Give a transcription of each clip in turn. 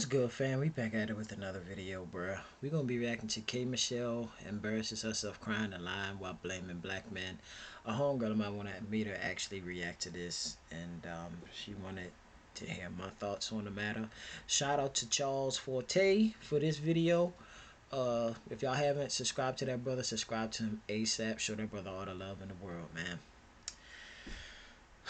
good, fam? We back at it with another video, bruh. We gonna be reacting to K. Michelle embarrasses herself crying in line while blaming black men. A homegirl of mine wanted me to actually react to this, and she wanted to hear my thoughts on the matter. Shout out to Charles Forte for this video. If y'all haven't subscribed to that brother, subscribe to him ASAP. Show that brother all the love in the world, man.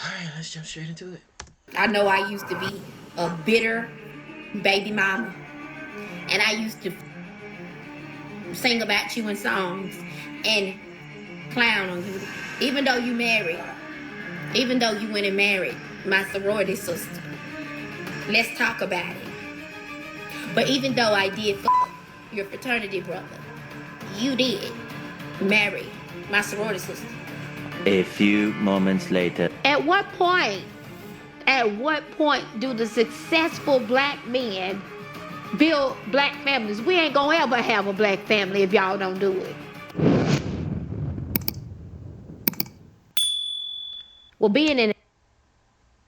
Alright, let's jump straight into it. I know I used to be a bitter baby mama, and I used to sing about you in songs and clown on you. Even though you married, even though you went and married my sorority sister, let's talk about it. But even though I did your fraternity brother, you did marry my sorority sister. A few moments later. At what point do the successful black men build black families? We ain't gonna ever have a black family if y'all don't do it. Well, being in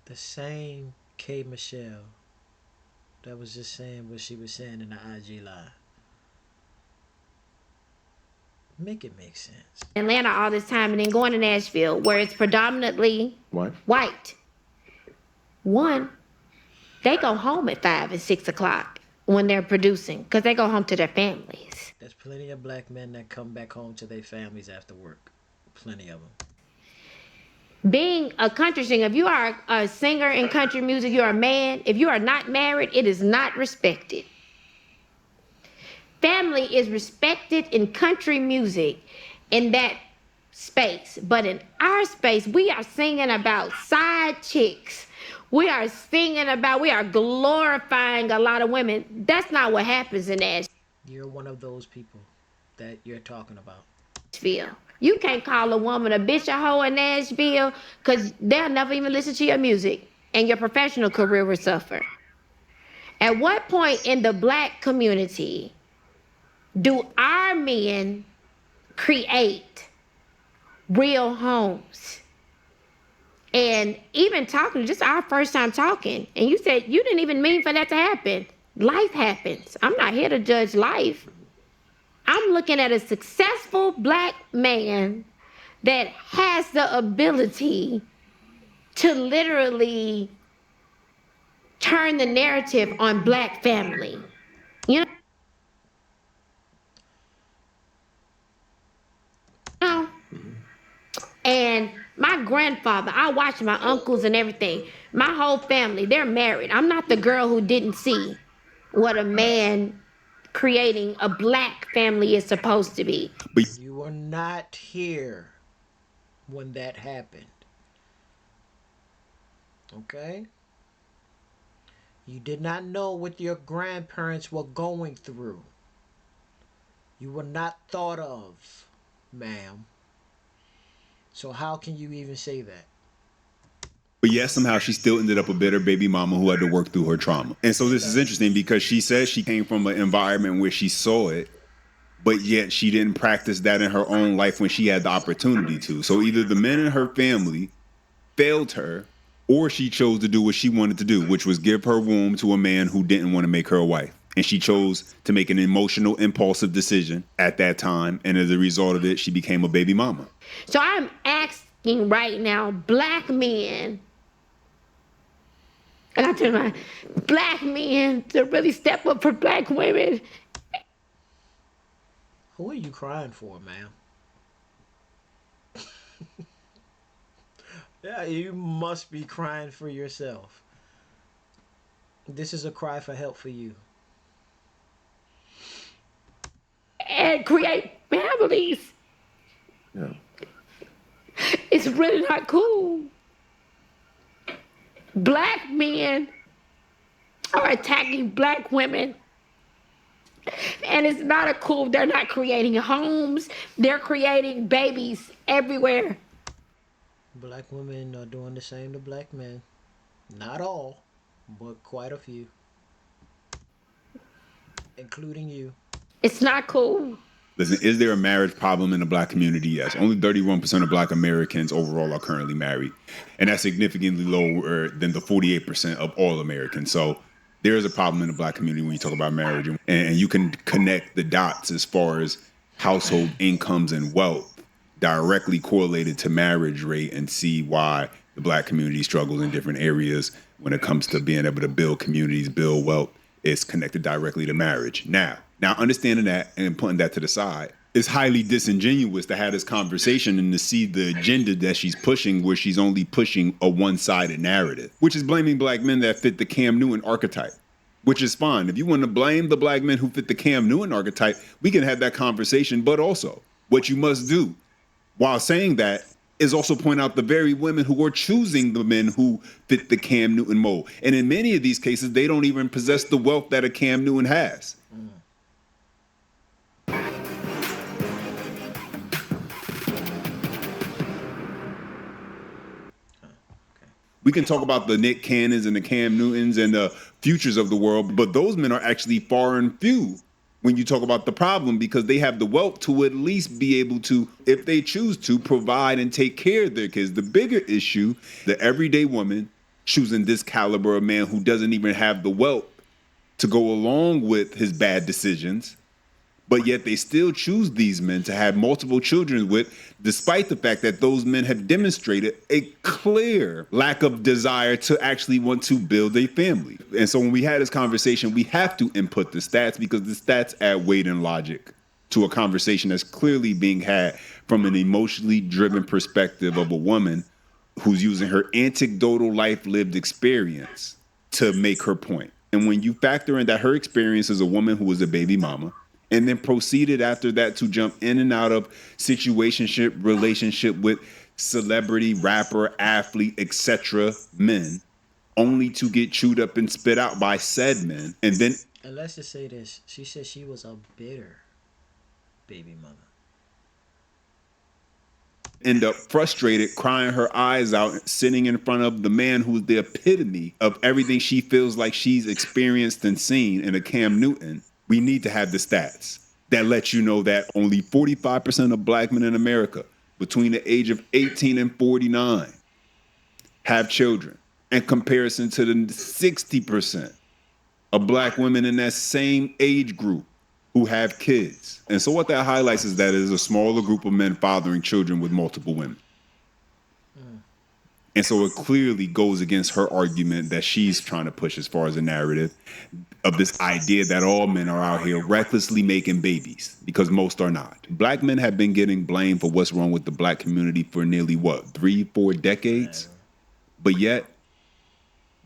The same K. Michelle that was just saying what she was saying in the IG live. Make it make sense. Atlanta all this time and then going to Nashville where it's predominantly white. One, they go home at 5 and 6 o'clock when they're producing because they go home to their families. There's plenty of black men that come back home to their families after work. Plenty of them. Being a country singer, if you are a singer in country music, you're a man. If you are not married, it is not respected. Family is respected in country music in that space. But in our space, we are singing about side chicks. We are glorifying a lot of women. That's not what happens in Nashville. You're one of those people that you're talking about. You can't call a woman a bitch or hoe in Nashville because they'll never even listen to your music and your professional career will suffer. At what point in the black community do our men create real homes? And even talking, just our first time talking, and you said you didn't even mean for that to happen. Life happens. I'm not here to judge life. I'm looking at a successful black man that has the ability to literally turn the narrative on black family. You know? And my grandfather, I watched my uncles and everything. My whole family, they're married. I'm not the girl who didn't see what a man creating a black family is supposed to be. You were not here when that happened. Okay? You did not know what your grandparents were going through. You were not thought of, ma'am. So how can you even say that? But yet somehow she still ended up a bitter baby mama who had to work through her trauma. And so this is interesting because she says she came from an environment where she saw it, but yet she didn't practice that in her own life when she had the opportunity to. So either the men in her family failed her, or she chose to do what she wanted to do, which was give her womb to a man who didn't want to make her a wife. And she chose to make an emotional, impulsive decision at that time. And as a result of it, she became a baby mama. So I'm asking right now, black men, and I tell my black men to really step up for black women. Who are you crying for, ma'am? Yeah, you must be crying for yourself. This is a cry for help for you. And create families. Yeah. It's really not cool. Black men are attacking black women. And it's not a cool, they're not creating homes. They're creating babies everywhere. Black women are doing the same to black men. Not all, but quite a few. Including you. It's not cool. Listen, is there a marriage problem in the black community? Yes. Only 31% of black Americans overall are currently married. And that's significantly lower than the 48% of all Americans. So There is a problem in the black community when you talk about marriage, and you can connect the dots as far as household incomes and wealth directly correlated to marriage rate, and see why the black community struggles in different areas when it comes to being able to build communities, build wealth. It's connected directly to marriage. Now understanding that and putting that to the side, it's highly disingenuous to have this conversation and to see the agenda that she's pushing, where she's only pushing a one-sided narrative, which is blaming black men that fit the Cam Newton archetype, which is fine. If you want to blame the black men who fit the Cam Newton archetype, we can have that conversation. But also, what you must do while saying that is also point out the very women who are choosing the men who fit the Cam Newton mold. And in many of these cases, they don't even possess the wealth that a Cam Newton has. We can talk about the Nick Cannons and the Cam Newtons and the Futures of the world, but those men are actually far and few when you talk about the problem, because they have the wealth to at least be able to, if they choose to, provide and take care of their kids. The bigger issue, the everyday woman choosing this caliber of man who doesn't even have the wealth to go along with his bad decisions, but yet they still choose these men to have multiple children with, despite the fact that those men have demonstrated a clear lack of desire to actually want to build a family. And so when we had this conversation, we have to input the stats, because the stats add weight and logic to a conversation that's clearly being had from an emotionally driven perspective of a woman who's using her anecdotal life lived experience to make her point. And when you factor in that her experience as a woman who was a baby mama, and then proceeded after that to jump in and out of situationship, relationship with celebrity, rapper, athlete, etc. men, only to get chewed up and spit out by said men. And then, And let's just say this: she said she was a bitter baby mother. end up frustrated, crying her eyes out, sitting in front of the man who's the epitome of everything she feels like she's experienced and seen in a Cam Newton. We need to have the stats that let you know that only 45% of black men in America between the age of 18 and 49 have children, in comparison to the 60% of black women in that same age group who have kids. And so what that highlights is that it is a smaller group of men fathering children with multiple women. And so it clearly goes against her argument that she's trying to push as far as a narrative of this idea that all men are out here recklessly making babies, because most are not. Black men have been getting blamed for what's wrong with the black community for nearly, 3-4 decades? But yet,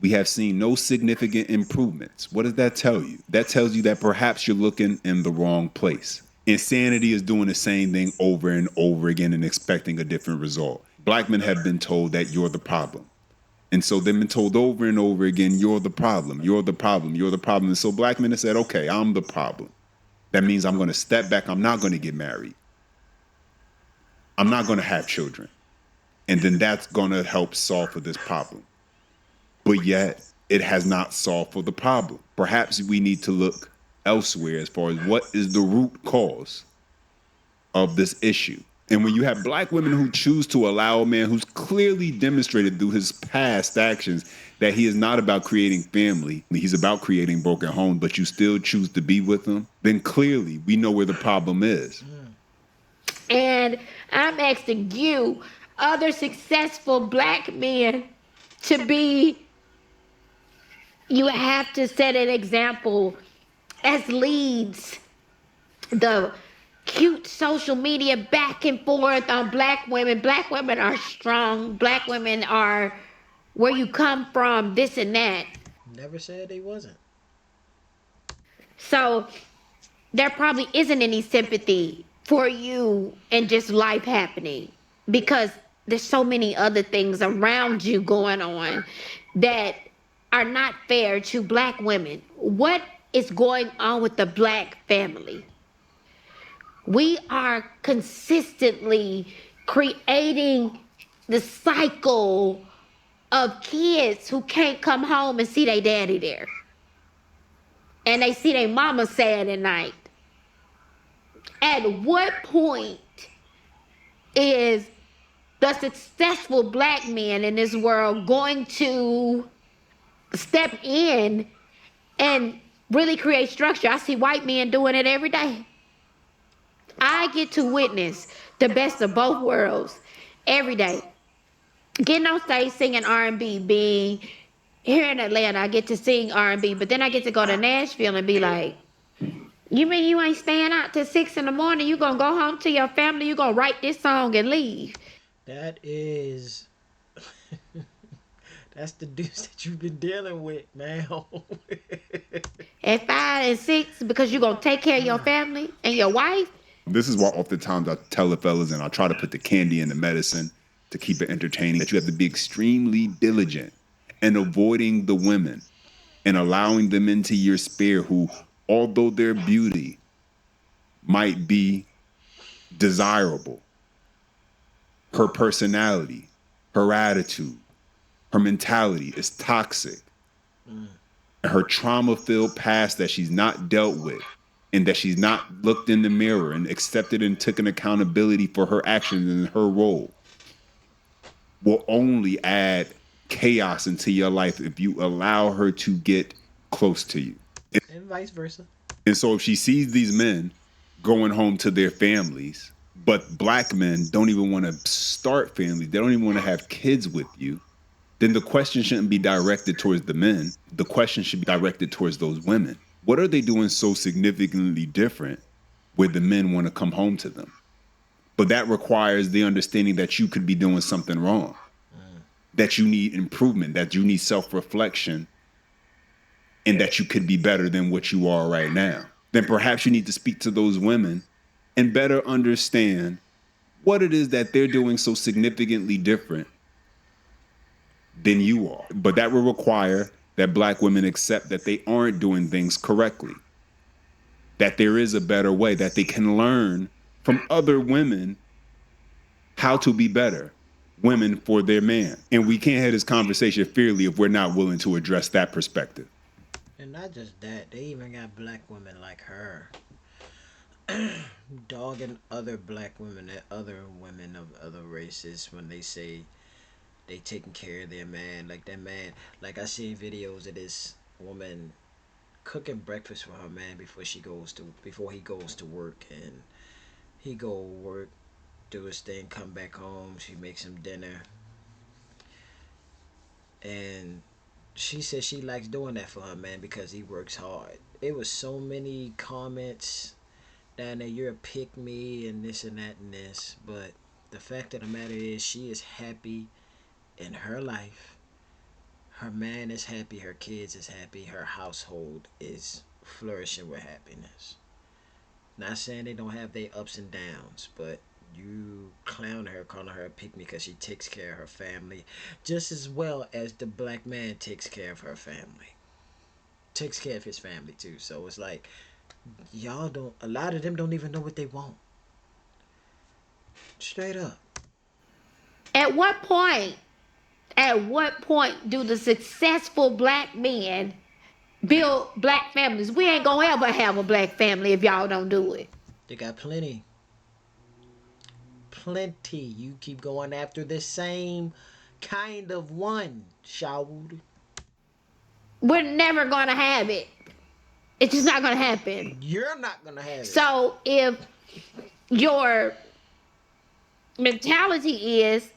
we have seen no significant improvements. What does that tell you? That tells you that perhaps you're looking in the wrong place. Insanity is doing the same thing over and over again and expecting a different result. Black men have been told that you're the problem. And so they've been told over and over again, you're the problem, you're the problem, you're the problem. And so black men have said, okay, I'm the problem. That means I'm going to step back. I'm not going to get married. I'm not going to have children. And then that's going to help solve for this problem. But yet, it has not solved for the problem. Perhaps we need to look elsewhere as far as what is the root cause of this issue. And when you have black women who choose to allow a man who's clearly demonstrated through his past actions that he is not about creating family, he's about creating broken homes, but you still choose to be with him, then clearly we know where the problem is. And I'm asking you, other successful black men, to be, you have to set an example as leads. The cute social media back and forth on black women. Black women are strong. Black women are where you come from, this and that. Never said they wasn't. So there probably isn't any sympathy for you and just life happening, because there's so many other things around you going on that are not fair to black women. What is going on with the black family? We are consistently creating the cycle of kids who can't come home and see their daddy there. And they see their mama sad at night. At what point is the successful black man in this world going to step in and really create structure. I see white men doing it every day. I get to witness the best of both worlds every day. Getting on stage singing R&B, being here in Atlanta, I get to sing R&B, but then I get to go to Nashville and be like, you mean you ain't staying out till 6 in the morning? You gonna go home to your family? You gonna write this song and leave? That is, that's the deuce that you've been dealing with, man. At 5 and 6 because you gonna take care of your family and your wife? This is why oftentimes I tell the fellas and I try to put the candy in the medicine to keep it entertaining, that you have to be extremely diligent in avoiding the women and allowing them into your sphere who, although their beauty might be desirable, her personality, her attitude, her mentality is toxic. Her trauma filled past that she's not dealt with and that she's not looked in the mirror and accepted and taken accountability for her actions and her role will only add chaos into your life if you allow her to get close to you. And vice versa. And so if she sees these men going home to their families, but black men don't even want to start families, they don't even want to have kids with you, then the question shouldn't be directed towards the men. The question should be directed towards those women. What are they doing so significantly different where the men want to come home to them? But that requires the understanding that you could be doing something wrong, that you need improvement, that you need self-reflection, and that you could be better than what you are right now. Then perhaps you need to speak to those women and better understand what it is that they're doing so significantly different than you are. But that will require that black women accept that they aren't doing things correctly, that there is a better way, that they can learn from other women how to be better women for their man. And we can't have this conversation fairly if we're not willing to address that perspective. And not just that, they even got black women like her dogging other black women and other women of other races when they say they taking care of their man. Like that man, like I seen videos of this woman cooking breakfast for her man before he goes to work, and he go work, do his thing, come back home, she makes him dinner, and she says she likes doing that for her man because he works hard. It was so many comments down there, you're a pick me and this and that and this, but the fact of the matter is she is happy in her life. Her man is happy, her kids is happy, her household is flourishing with happiness. Not saying they don't have their ups and downs, but you clown her, calling her a pick me because she takes care of her family just as well as the black man takes care of her family. Takes care of his family too. So it's like y'all don't. A lot of them don't even know what they want. Straight up. At what point, at what point do the successful black men build black families? We ain't gonna ever have a black family if y'all don't do it. They got plenty. Plenty. You keep going after the same kind of one, Shawood. We're never gonna have it. It's just not gonna happen. You're not gonna have it. So if your mentality is,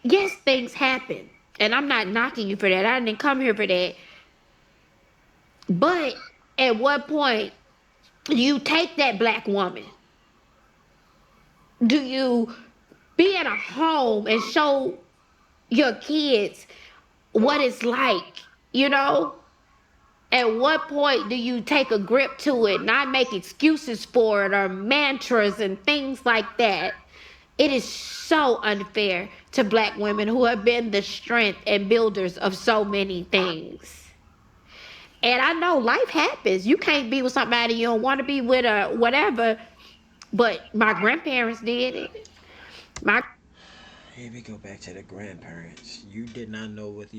yes, things happen, and I'm not knocking you for that. I didn't come here for that. But at what point do you take that black woman? Do you be in a home and show your kids what it's like? You know? At what point do you take a grip to it, not make excuses for it or mantras and things like that? It is so unfair to black women who have been the strength and builders of so many things. And I know life happens. You can't be with somebody you don't want to be with or whatever. But my grandparents did it. My Here we go back to the grandparents. You did not know what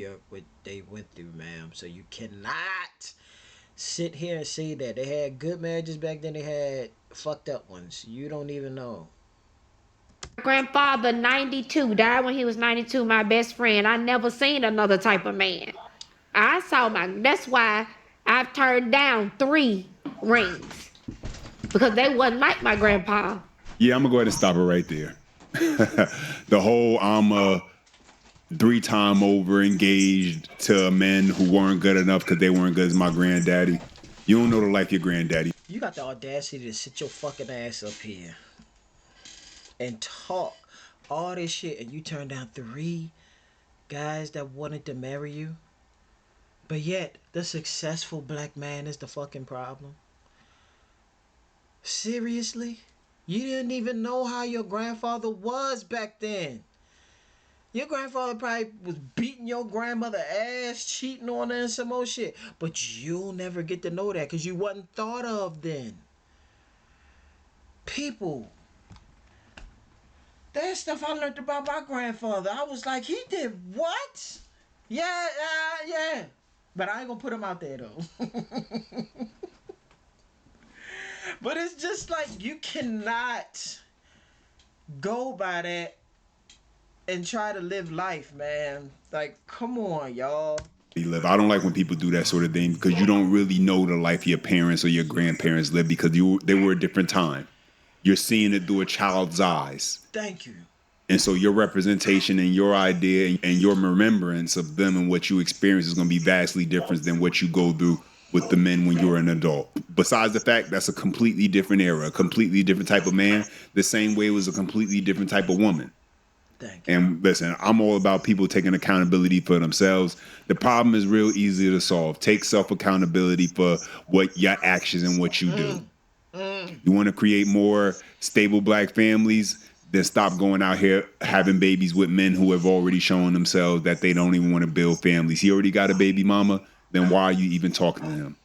they went through, ma'am. So you cannot sit here and say that they had good marriages back then. They had fucked up ones. You don't even know. grandfather, 92, died when he was 92, my best friend. I never seen another type of man. That's why I've turned down 3 rings because they wasn't like my grandpa. Yeah, I'm gonna go ahead and stop it right there. The whole I'm a 3 time over engaged to men who weren't good enough because they weren't good as my granddaddy. You don't know the life your granddaddy. You got the audacity to sit your fucking ass up here and talk all this shit, and you turn down 3 guys that wanted to marry you. But yet, the successful black man is the fucking problem. Seriously? You didn't even know how your grandfather was back then. Your grandfather probably was beating your grandmother ass, cheating on her and some more shit. But you'll never get to know that because you wasn't thought of then. People, that stuff I learned about my grandfather. I was like, he did what? Yeah, yeah. But I ain't gonna put him out there though. But it's just like you cannot go by that and try to live life, man. Like, come on, y'all. Live. I don't like when people do that sort of thing because you don't really know the life your parents or your grandparents lived because they were a different time. You're seeing it through a child's eyes. Thank you. And so your representation and your idea and your remembrance of them and what you experience is going to be vastly different than what you go through with the men when you're an adult. Besides the fact that's a completely different era, a completely different type of man, the same way it was a completely different type of woman. Thank you. And listen, I'm all about people taking accountability for themselves. The problem is real easy to solve. Take self-accountability for what your actions and what you do. You want to create more stable black families, then stop going out here having babies with men who have already shown themselves that they don't even want to build families. He already got a baby mama, then why are you even talking to him?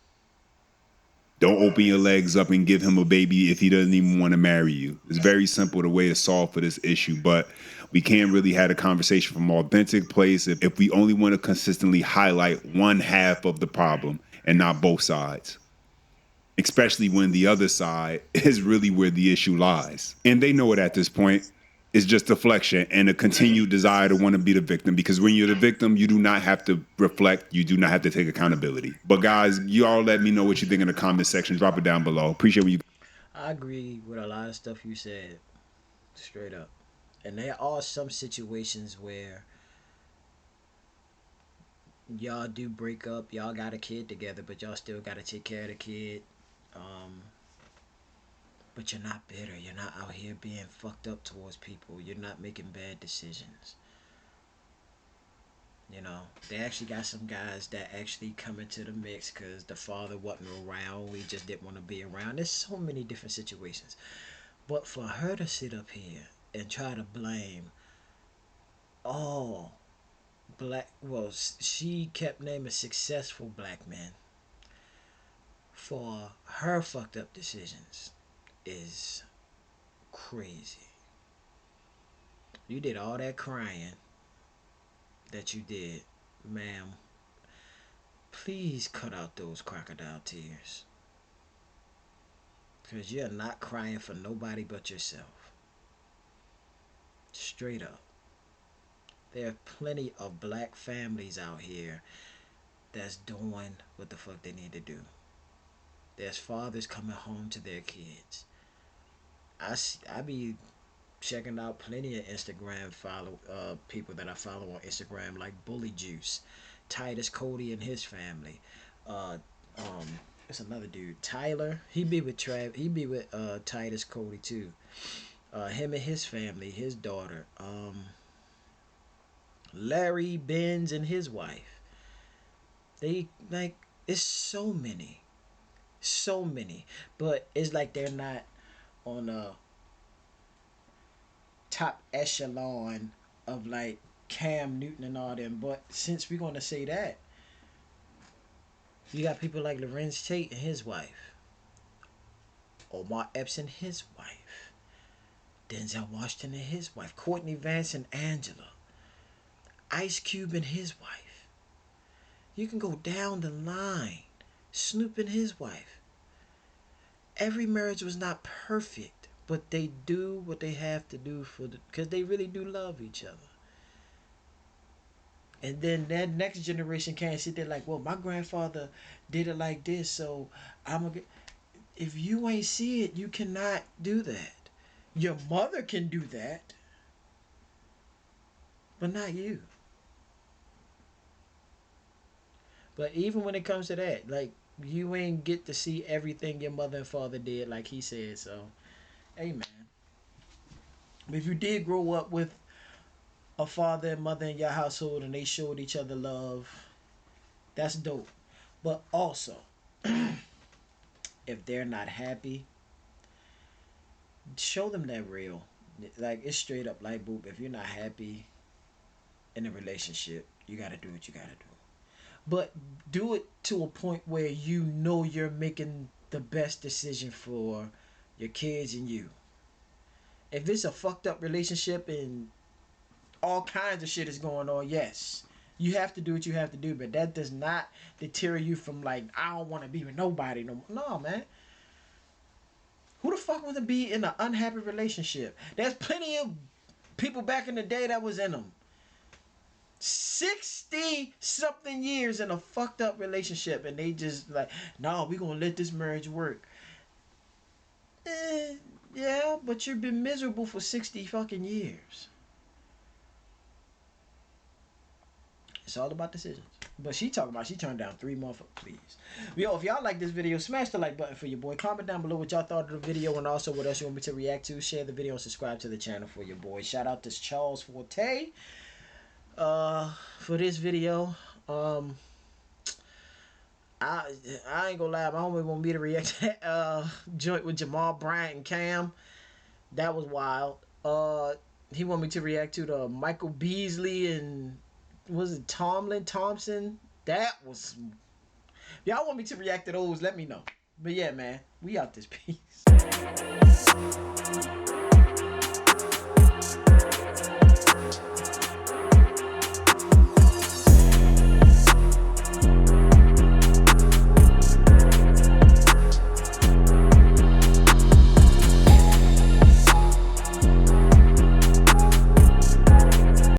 Don't open your legs up and give him a baby if he doesn't even want to marry you. It's very simple the way to solve for this issue, but we can't really have a conversation from an authentic place if we only want to consistently highlight one half of the problem and not both sides. Especially when the other side is really where the issue lies. And they know it at this point. It's just deflection and a continued desire to want to be the victim because when you're the victim, you do not have to reflect. You do not have to take accountability. But guys, you all let me know what you think in the comment section. Drop it down below. Appreciate what you. I agree with a lot of stuff you said. Straight up. And there are some situations where y'all do break up, y'all got a kid together, but y'all still got to take care of the kid. But you're not bitter. You're not out here being fucked up towards people. You're not making bad decisions. You know, they actually got some guys that actually come into the mix because the father wasn't around. We just didn't want to be around. There's so many different situations. But for her to sit up here and try to blame all black, well, she kept naming successful black men for her fucked up decisions is crazy. You did all that crying that you did, ma'am. Please cut out those crocodile tears. Because you're not crying for nobody but yourself. Straight up. There are plenty of black families out here that's doing what the fuck they need to do. There's fathers coming home to their kids. I be checking out plenty of Instagram follow people that I follow on Instagram like Bully Juice, Titus Cody and his family. Uh, it's another dude, Tyler. He be with Titus Cody too. Him and his family, his daughter. Larry Benz and his wife. They like it's so many, but it's like they're not on a top echelon of like Cam Newton and all them. But since we're gonna say that, you got people like Lorenz Tate and his wife, Omar Epps and his wife, Denzel Washington and his wife, Courtney Vance and Angela, Ice Cube and his wife. You can go down the line. Snoop and his wife. Every marriage was not perfect, but they do what they have to do because they really do love each other. And then that next generation can't sit there like, well, my grandfather did it like this, so I'm gonna. If you ain't see it, you cannot do that. Your mother can do that, but not you. But even when it comes to that, like you ain't get to see everything your mother and father did, like he said. So, hey man, if you did grow up with a father and mother in your household and they showed each other love, that's dope. But also, if they're not happy, show them that real. Like it's straight up like boop. If you're not happy in a relationship, you gotta do what you gotta do. But do it to a point where you know you're making the best decision for your kids and you. If it's a fucked up relationship and all kinds of shit is going on, yes, you have to do what you have to do. But that does not deter you from like I don't want to be with nobody no more. No, man. Who the fuck wants to be in an unhappy relationship? There's plenty of people back in the day that was in them. 60 something years in a fucked up relationship and they just like, no, we gonna let this marriage work. Eh, yeah, but you've been miserable for 60 fucking years. It's all about decisions. But she talking about she turned down 3 months. Please. Yo, if y'all like this video, smash the like button for your boy. Comment down below what y'all thought of the video and also what else you want me to react to. Share the video and subscribe to the channel for your boy. Shout out to Charles Forte for this video. I I ain't gonna lie, my homie want me to react to that joint with Jamal Bryant and Cam. That was wild. He want me to react to the Michael Beasley and was it Thompson? That was. If y'all want me to react to those, let me know. But yeah, man, we out this piece.